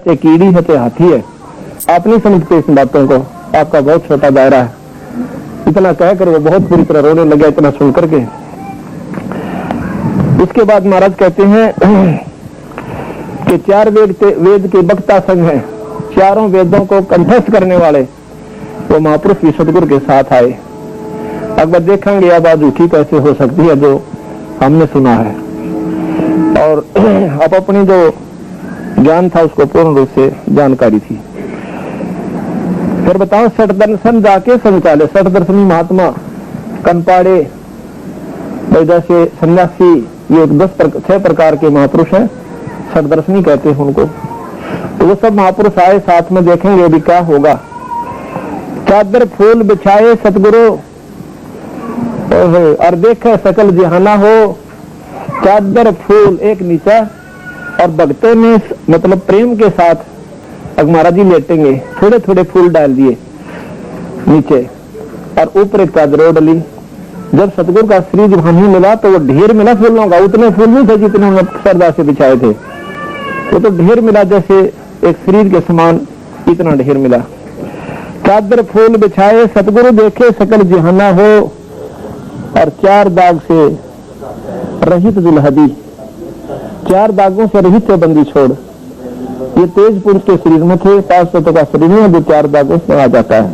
ये कीड़ी है तो हाथी है, आप नहीं समझते इस बातों को, आपका बहुत छोटा दायरा है। इतना कहकर वो बहुत बुरी तरह रोने लगा इतना सुन करके। इसके बाद महाराज कहते हैं कि 4 वेद के वक्ता संग हैं, चारों वेदों को कंठस्थ करने वाले वो महापुरुष भी सतगुरु के साथ आए। अकबर देखेंगे यह बात झूठी कैसे हो सकती है जो हमने सुना है, और अब अपनी जो ज्ञान था उसको पूर्ण रूप से जानकारी थी। फिर बताओ, सठ दर्शन जाके संचाले, सठ दर्शनी महात्मा कनपाड़े जैसे सन्यासी, ये 6 प्रकार के महापुरुष हैं, सठ दर्शनी कहते हैं उनको। तो वो सब महापुरुष आए साथ में, देखेंगे अभी क्या होगा। चादर फूल बिछाए सतगुरु और देखे सकल जहाना हो, चादर फूल एक नीचा और भक्तों ने मतलब प्रेम के साथ अब महाराज जी लेटेंगे, थोड़े थोड़े फूल डाल दिए नीचे और ऊपर एक चादर डली। जब सतगुरु का श्री जब हमें मिला तो वो ढेर मिला फूलों का, उतने फूल नहीं थे जितने उन्होंने श्रद्धा से बिछाए थे, वो तो ढेर मिला जैसे एक शरीर के समान इतना ढेर मिला। चादर फूल बिछाए सतगुरु देखे सकल जहाना हो, और 4 दाग से रहित दुल्हदी, 4 दागों से रहित है बंदी छोड़। ये तेज पुरुष के शरीर में थे, 500 का शरीर में जो 4 दागों से आ जाता है।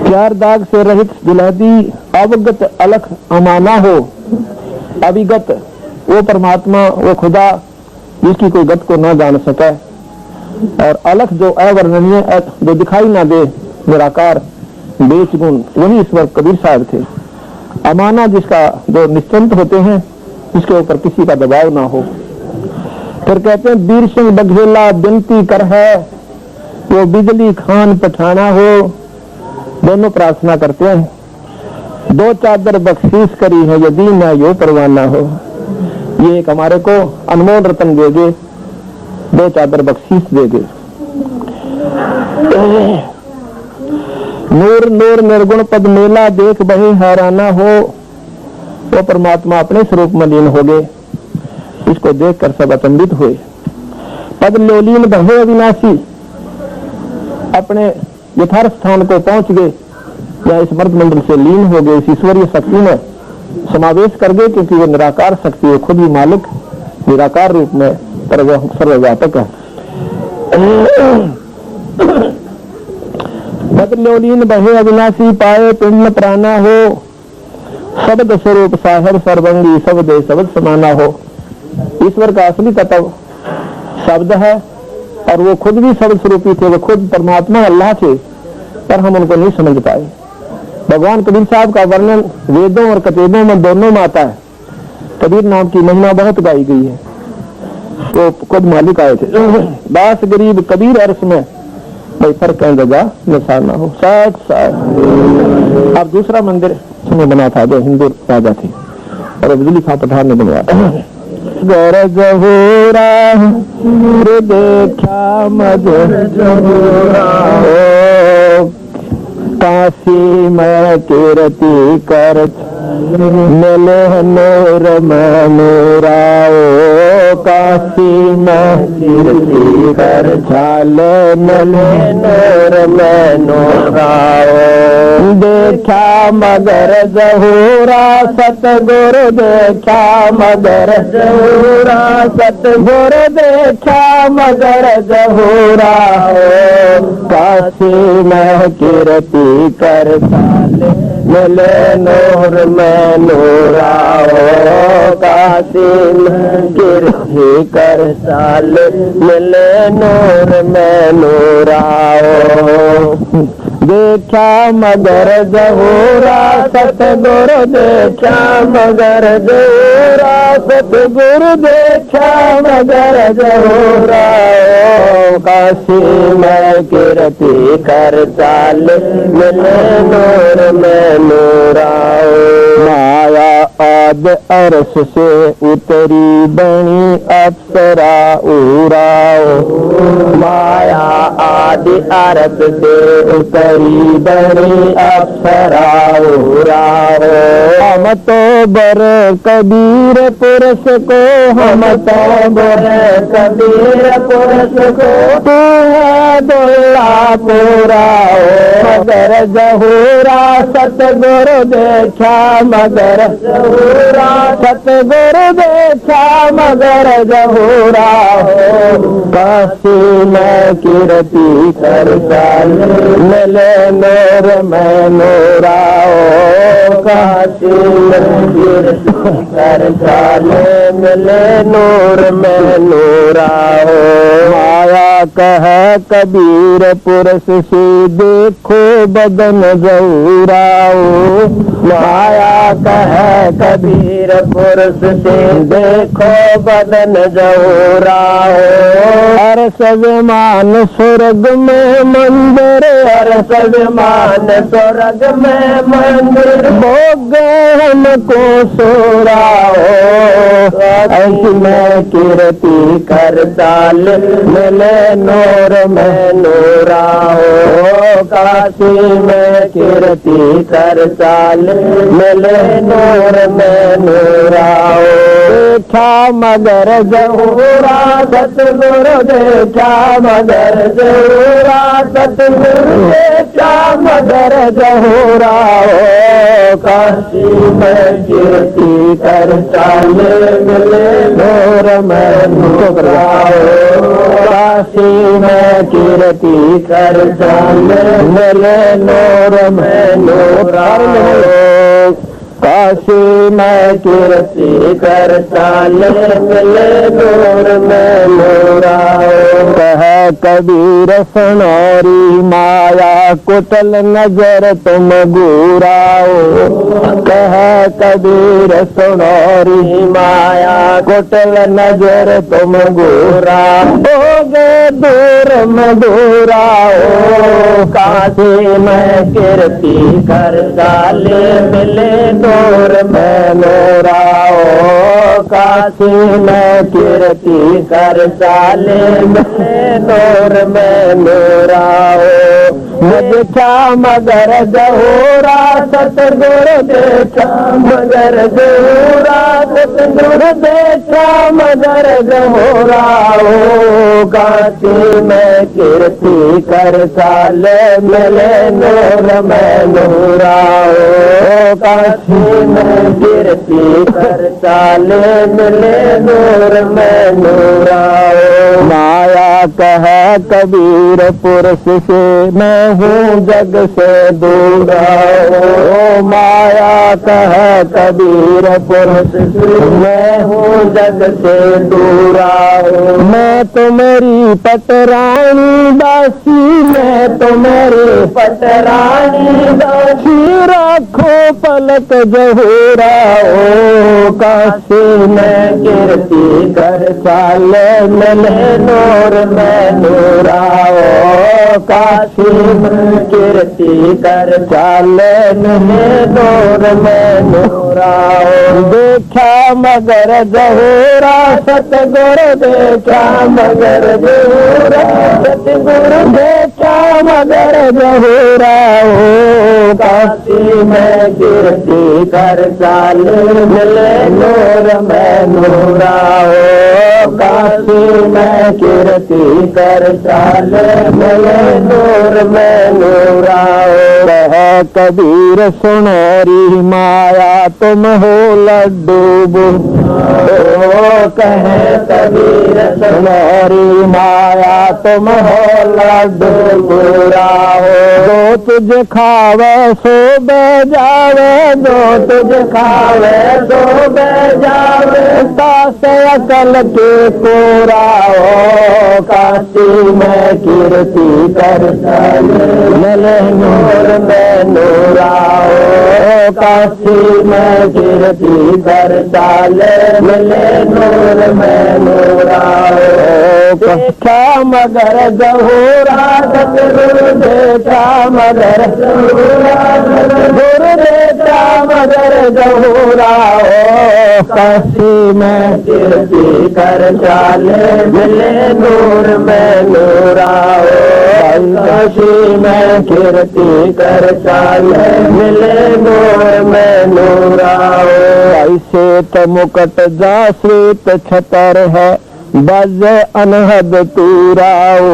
4 दाग से रहित दुल्हदी, अवगत अलख अमाना हो। अभिगत वो परमात्मा, वो खुदा जिसकी कोई गत को न जान सके, और अलख जो अवर्णनीय, जो दिखाई ना दे, निराकार बेच गुण, वही ईश्वर कबीर साहब थे। अमाना जिसका जो निश्चिंत होते हैं, जिसके ऊपर किसी का दबाव ना हो। फिर कहते हैं वीर सिंह बघेला बिनती कर है, वो बिजली खान पठाना हो। दोनों प्रार्थना करते हैं, 2 चादर बख्शीश करी है यदि न यो परवाना हो। ये एक हमारे को अनमोल रतन देगे, 2 चादर बख्शीश देगे। नूर नूर निर्गुण पद मेला देख बही हैराना हो। वो परमात्मा अपने स्वरूप में लीन हो गए, इसको देखकर सब अचंभित हुए। पद लोलीन बहे अविनाशी, अपने यथार्थ स्थान को पहुंच गए, या इस मर्द मंडल से लीन हो गए, इस ईश्वरीय शक्ति में समावेश कर गए, क्योंकि वो निराकार शक्ति है, खुद ही मालिक निराकार रूप में, पर वह सर्वव्यापक है। पद लोलीन बहे अविनाशी, पाए पिंड प्राणा हो। शब्द स्वरूप साहब सर्वंगी, शब्द शब्द समाना हो। ईश्वर का असली तत्व शब्द है, और वो खुद भी शब्द स्वरूपी थे, वो खुद परमात्मा अल्लाह थे, पर हम उनको नहीं समझ पाए। भगवान कबीर साहब का वर्णन वेदों और कतेबों में दोनों में आता है। कबीर नाम की महिमा बहुत गाई गई है, वो खुद मालिक आए थे। दास गरीब कबीर अर्श में भाई फर्क कहीं जगह निशान ना हो। साथ साथ अब दूसरा मंदिर उसने बना था जो हिंदू राजा थे, और बिजली खां पठान ने बनवाया। गरज हो रहा देखा मगर काशी में कीर्ति कर मिले नूर में नूराओ। काशी में कीर्ति कर झाले मिले नूर में नूराओ। देखा मगर जहूरा सतगुरु देखा मगर जहूरा सतगुरु देखा मगर जहूरा हो। काशी में कीर्ति कर झाले मिले नूर में नूराओ। काशी में कीर्ति कर साल मिले नूर में नूराओ। देखा मगर जहूरा सतगुरु देखा मगर जहूरा सतगुरु देखा मगर जहूरा। काशी में कीर्ति कर चाल मिले नूर में नूराओ। माया आद अर्श से उतरी बनी अप्सरा उराओ। माया आदि अर्श से उतरी बनी अप्सरा उराओ। हम तो बर कबीर पुरुष को, हम तो बर कबीर पुरुष को। तू है दुल्ला पूरा मगर जहूरा, सतगुरु देखा मगर जहूरा, सतगुरु देखा मगर जहूरा हो। काशी में कीर्ति कर मिले नूर में नूरा हो। काशी में कीर्ति कर मिले नूर में नूरा हो। माया कह कबीर पुरुष से, देखो बदन जहूरा हो। माया कह कबीर पुरुष से, देखो बदन जहूरा हो। अरस विमान स्वर्ग में मंदिर, अरस विमान स्वर्ग में मंदिर। भोग हमको सोरा हो। ऐसी में कीर्ति कर चाल मिले नूर में नूरा हो। काशी में कीर्ति कर चाल मिले नूर में नूरा हो। देखा मगर जहूरा, सतगुरु देखा मगर जहूरा, सतगुरु देखा मगर जहूरा हो। काशी में कीर्ति कर चाल मिले नूर में नूरा हो। काशी में कीर्ति कर चाल मिले नूर में नूरा हो। काशी में कीर्ति कर चाल मिले नूर में नूरा हो। कह कबीर सुनोरी माया कुटल नजर तुम गुरा हो। कह कबीर सुनोरी माया कुटल नजर तुम गुरा हो गए दूर मधुरा हो। काशी में कीर्ति कर चाल मिले नूर में नूरा हो। काशी में कीर्ति कर चाल मिले नूर में नूरा हो। देखा मगर जहूरा, सतगुरु देखा मगर जहूरा, सतगुरु देखा मगर जहूरा हो। काशी में कीर्ति कर चाल मिले नूर में नूरा हो। काशी में कीर्ति कर चाल मिले नूर में नूरा हो। माया कह कबीर पुरुष से, मैं हूँ जग से दूरा हो। माया कह कबीर पुरुष से, मैं हूँ जग से दूरा हो। मैं तुम्हारी पटरानी दासी, मैं तुम्हारी पटरानी दासी। रखो पलक जहूरा हो। काशी में कीर्ति कर चाल मिले नूर में नूरा हो। काशी में कीर्ति कर चाल मिले नूर में नूरा हो। देखा मगर जहूरा, सतगुरु देखा मगर जहूरा, सतगुरु देखा मगर जहूरा हो। काशी में कीर्ति कर चाल मिले नूर में नूरा हो। काशी में कीर्ति कर चाल मिले नूर में नूरा हो। कह कबीर सुनोरी माया तुम हो लड्डू ओ। कह कबीर सुनोरी माया तुम हो लड्डू पूरा हो। जो तुझ खावे सो बजावे, जो तुझ खावे सो बजावे। तास अकल के पूरा हो। काशी में कीर्ति कर मिले नूर में नूरा हो। काशी में कीर्ति कर मिले नूर में नूरा हो। देखा मगर जहूरा, सतगुरु देखा मगर जहूरा, सतगुरु देखा मगर जहूरा हो। काशी में कीर्ति कर चाल मिले नूर में नूरा हो। काशी में में कीर्ति कर चाले, मिले नूर में नूराओ। ऐसे तो मुकट जा श्वेत छतर है, बज अनहद तूराओ।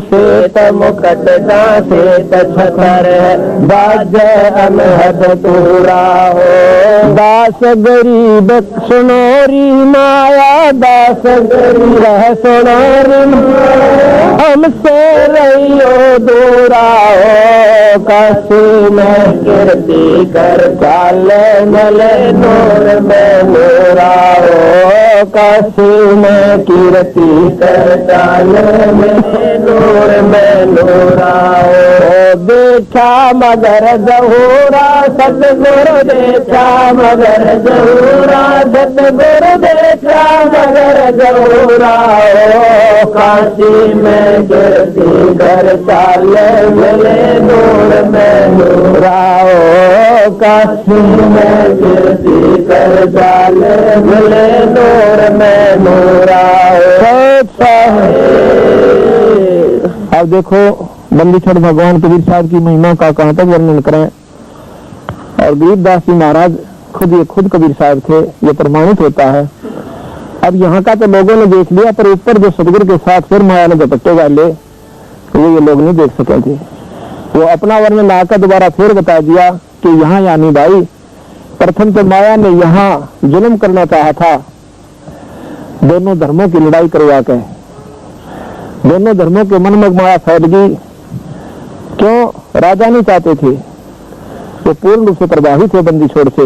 श्वेत मुकट जा श्वेत छतर है, बज अनहद तूराओ। दास गरीब सुनोरी माया, दास गरीब सुनोरी हमसे रहियो दूराओ। काशी में कीर्ति कर चाले, मिले नूर में नूराओ। काशी में कीर्ति कर चाले, मिले नूर में नूराओ। देखा मगर जहूरा सतगुरु, देखा मगर जहूरा सतगुरु, देखा मगर जहूरा। काशी में कीर्ति कर चाले, मिले नूर में नूराओ। काशी में कीर्ति कर चाले, मिले नूर में नूराओ। अब देखो बंदीछड़ भगवान कबीर साहब की महिमा का कहां तक वर्णन करें। और गरीबदास जी महाराज खुद कबीर साहब थे, ये प्रमाणित होता है। अब यहाँ का तो लोगों ने देख लिया, पर ऊपर जो सतगुरु के साथ फिर माया ने दुपट्टे वाले, वो ये लोग नहीं देख सके थे। वो अपना वर्णन आकर दोबारा फिर बता दिया कि यहाँ यानी भाई प्रथम तो माया ने यहाँ जुल्म करना चाहा था, दोनों धर्मों की लड़ाई करवा के। दोनों धर्मों के मन में माया फैल गई। क्यों? राजा नहीं चाहते थे, वो पूर्ण रूप से प्रभावित है बंदी छोड़ से।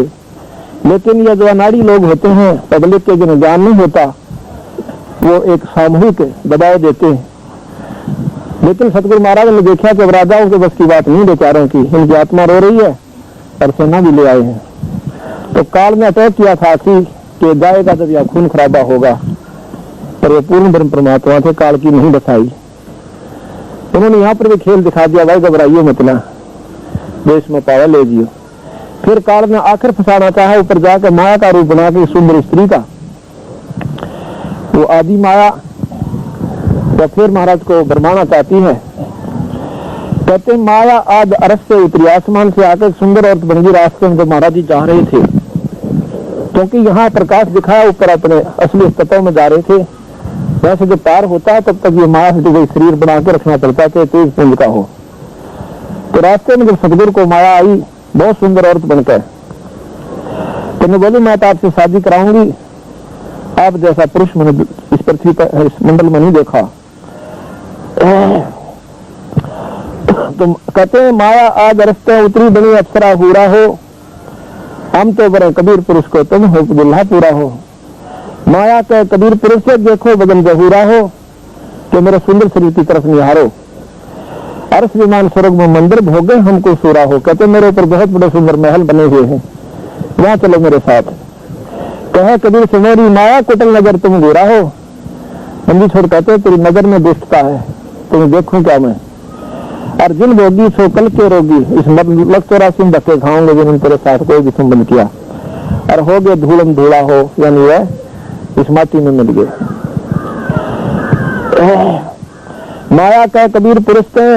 लेकिन ये जो अनाड़ी लोग होते हैं, पब्लिक के जिन्हें ज्ञान नहीं होता, वो एक सामूहिक दबाव देते हैं। लेकिन सतगुरु महाराज ने देखा कि राजाओं के बस की बात नहीं बेचारों की, इनकी आत्मा रो रही है और सेना भी ले आए हैं। तो काल में अटैक किया था कि जाएगा जब यह खून खराबा होगा, पर वो पूर्ण ब्रह्म परमात्मा थे, काल की नहीं बसाई। उन्होंने यहाँ पर भी खेल दिखा दिया, भाई घबराइयो मत ना, देश में पावर ले जियो। फिर काल ने आखिर फंसाना चाहा, ऊपर जाकर माया का रूप बना के सुंदर स्त्री का, वो आदि माया तो फिर महाराज को भरमाना चाहती है। कहते माया आज अरस से उतरी, आसमान से आकर सुंदर औरत बन गई रास्ते में जो महाराज जी जा रहे थे। क्योंकि यहाँ प्रकाश दिखाया, ऊपर अपने असली तत्व में जा रहे थे। वैसे जो पार होता है तब तक ये माया से शरीर बना के रखना पड़ता है, तेज पुंज का हो। तो रास्ते में जब सतगुरु को माया आई बहुत सुंदर औरत बनकर, तो मैं बोली मैं तो आपसे शादी कराऊंगी, आप जैसा पुरुष मैंने इस पृथ्वी पर इस मंडल में नहीं देखा। तो कहते हैं माया आज रस्ते उतरी, बनी अप्सरा हुरा हो, हम तो बड़े कबीर पुरुष को तुम हो दुल्हा पूरा हो। माया के कबीर पुरुष से देखो बदन जहूरा हो, कि मेरे सुंदर शरीर की तरफ निहारो। अर्श विमान स्वर्ग में मंदिर भोगे हमको सूरा हो। कहते मेरे ऊपर बहुत बड़े सुंदर महल बने हुए हैं, वहां चलो मेरे साथ। कहे कबीर से मेरी माया कुटल नजर तुम गोरा हो। बंदी छोड़ कहते तेरी नजर में दुष्टता है, तुम्हें देखूं क्या मैं। अर्जुन भोगी सो कल के रोगी, इस लग 84 धक्के खाओगे जिन्होंने तेरे साथ कोई भी संबंध किया। और हो गए धूलम धूला हो, यानी वह इस माटी में मिल गए। माया का कबीर पुरुष के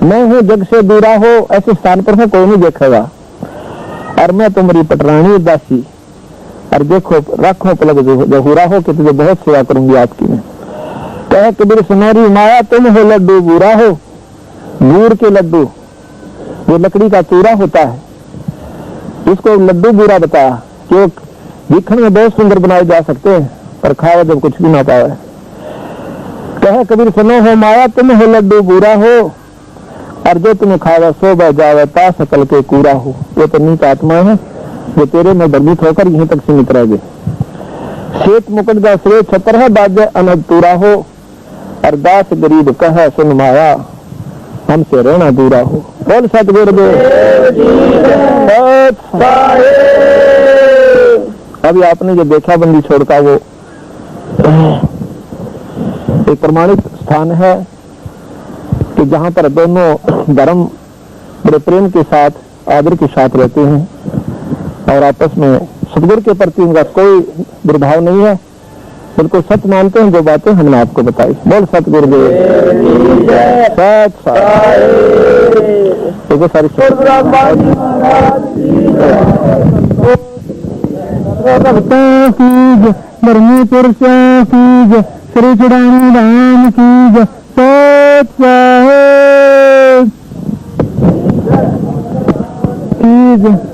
मैं हूँ जग से दूरा हो, ऐसे स्थान पर कोई नहीं देखेगा। और मैं तुम्हारी पटरानी दासी, और देखो रखो पलक जहूरा हो कि तुझे बहुत सेवा करूंगी आपकी मैं। कहे कबीर सुनहरी माया तुम हो लड्डू बूरा हो। गुड़ के लड्डू जो लकड़ी का चूरा होता है, उसको लड्डू बूरा बताया कि दिखने में बहुत सुंदर बनाए जा सकते हैं, पर खावा जब कुछ भी ना पावे। कहे कबीर सुनो हो माया तुम हो लड्डू बूरा हो, और जो तुम्हें खावा सो बह जावे ता सकल के कूरा हो। वो तो नीच आत्मा है जो तेरे में भ्रमित होकर यहीं तक सीमित रह गए। श्वेत मुकुट का श्रेय छतर है बाजे अनद तूरा हो, और दास गरीब कहे सुन माया हमसे रहना दूरा हो। बोल सतगुरुदेव। अभी आपने जो देखा बंदी छोड़ का, वो एक प्रमाणित स्थान है कि जहां पर दोनों धर्म बड़े प्रेम के साथ आदर के साथ रहते हैं और आपस में सतगुरु के प्रति उनका कोई दुर्भाव नहीं है। बिल्कुल सच मानते हैं जो बातें हमने आपको बताई। बोल सतगुरुदेव सत सारी धर्मी पुरुषों की जय, श्री चुड़ानी राम की जय, सत साहेब की जय।